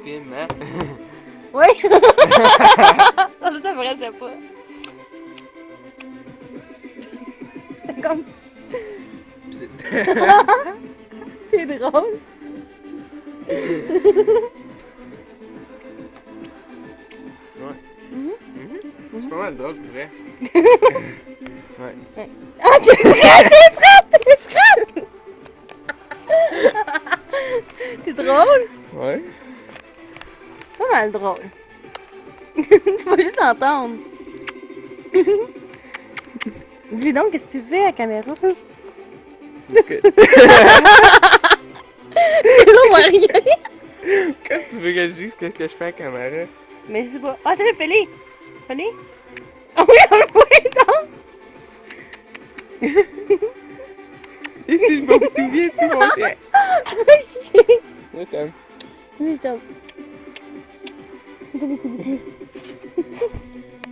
film, hein? Oui! Ça t'apparaissait pas. C'est comme... C'est- T'es drôle. Ouais. Mhm. C'est pas mal drôle, pour vrai. Ouais. Ah, t'es frette! T'es frette! T'es frette! T'es drôle? Ouais. Pas mal drôle. Tu vas juste entendre. Dis donc, qu'est-ce que tu fais à la caméra? Que- On voit rien. Quand tu veux que je dise qu'est-ce que je fais à la caméra? Mais je sais pas. Ah, t'as fais-les. Fais-les. Ah oui, on le voit, il danse. Et si je m'en tout bien, c'est mon chien. Chier. Là, t'aimes. Vas-y, je t'aime.